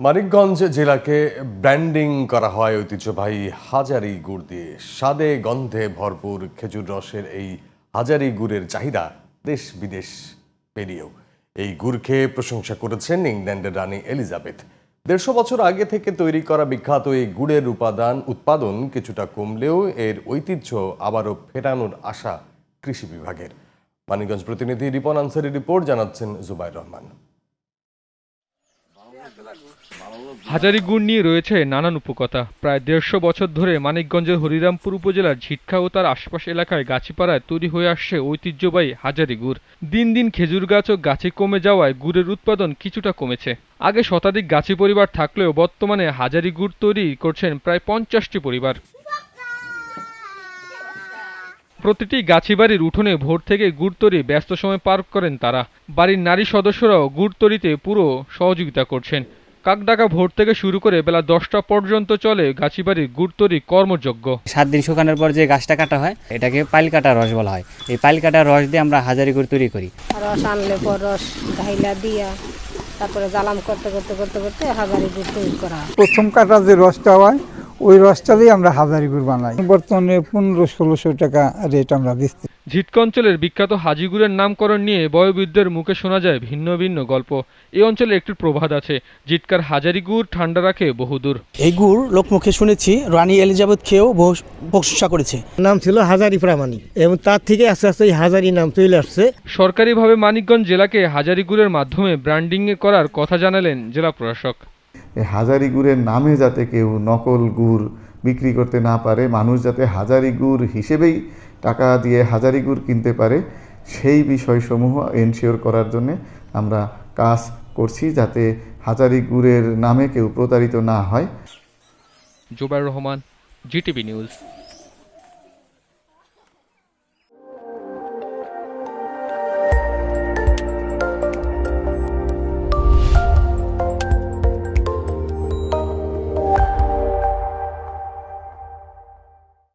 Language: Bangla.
মানিকগঞ্জ জেলাকে ব্র্যান্ডিং করা হয় ঐতিহ্যবাহী হাজারি গুড় দিয়ে। স্বাদে গন্ধে ভরপুর খেজুর রসের এই হাজারি গুড়ের চাহিদা দেশ বিদেশ পেরিয়েও। এই গুড় খেয়ে প্রশংসা করেছেন ইংল্যান্ডের রানী এলিজাবেথ। ১৫০ বছর আগে থেকে তৈরি করা বিখ্যাত এই গুড়ের উৎপাদন কিছুটা কমলেও এর ঐতিহ্য আবারও ফেরানোর আশা কৃষি বিভাগের। মানিকগঞ্জ প্রতিনিধি রিপন আনসারি রিপোর্ট জানাচ্ছেন জুবাইর রহমান। হাজারি গুড় নিয়ে রয়েছে নানান উপকথা। প্রায় ১৫০ বছর ধরে মানিকগঞ্জের হরিরামপুর উপজেলার ঝিটখা ও তার আশপাশ এলাকায় গাছিপাড়ায় তৈরি হয়ে আসছে ঐতিহ্যবাহী হাজারি গুড়। দিন দিন খেজুর গাছ ও গাছে কমে যাওয়ায় গুড়ের উৎপাদন কিছুটা কমেছে। আগে শতাধিক গাছি পরিবার থাকলেও বর্তমানে হাজারি গুড় তৈরি করছেন প্রায় ৫০টি পরিবার। প্রতিটি গাছি বাড়ির উঠোনে ভোর থেকে গুড় তৈরি ব্যস্ত সময় পার করেন তারা। বাড়ির নারী সদস্যরাও গুড় তৈরিতে পুরো সহযোগিতা করছেন। কাকডাকা ভোর থেকে শুরু করে বেলা ১০টা পর্যন্ত চলে গাছিবাড়ির গুড় তৈরি কর্মযজ্ঞ। ৭ দিন শুকানোর পর যে গাছটা কাটা হয় এটাকে পাইল কাটা রস বলা হয়। এই পাইল কাটা রস দিয়ে আমরা হাজারি গুড় তৈরি করি। রস আনলে পর রস ঢাইলা দিয়া তারপরে জ্বালাম করতে করতে করতে করতে হাজারি গুড় তৈরি করা হয়। প্রথম কাটা যে রসটা হয় ওই রসটা দিয়ে আমরা হাজারি গুড় বানাই। বর্তমানে ১৫০০-১৬০০ টাকা রেট আমরা দিচ্ছি। ঝিটকা অঞ্চলের বিখ্যাত হাজিগুড়ের নামকরণ নিয়ে বয়োবৃদ্ধের মুখে শোনা যায় ভিন্ন ভিন্ন গল্প। এই অঞ্চলে একটি প্রবাদ আছে, ঝিটকার হাজারি গুড় ঠান্ডা রাখে বহুদূর। এই গুড় লোকমুখে শুনেছি রানী এলিজাবেথ খেয়েও প্রশংসা করেছে। নাম ছিল হাজারি প্রামাণিক এবং তার থেকে আস্তে আস্তে হাজারি নাম চলে আসছে। সরকারিভাবে মানিকগঞ্জ জেলাকে হাজারি গুড়ের মাধ্যমে ব্র্যান্ডিং করার কথা জানালেন জেলা প্রশাসক। হাজারি গুড়ের নামে যাতে কেউ নকল গুড় বিক্রি করতে না পারে, মানুষ যাতে হাজারি গুড় হিসেবেই টাকা দিয়ে হাজারি গুড় কিনতে পারে, সেই বিষয়সমূহ এনশিওর করার জন্য আমরা কাজ করছি, যাতে হাজারি গুড়ের নামে কেউ প্রতারিত না হয়। Zubair Rahman, GTV news.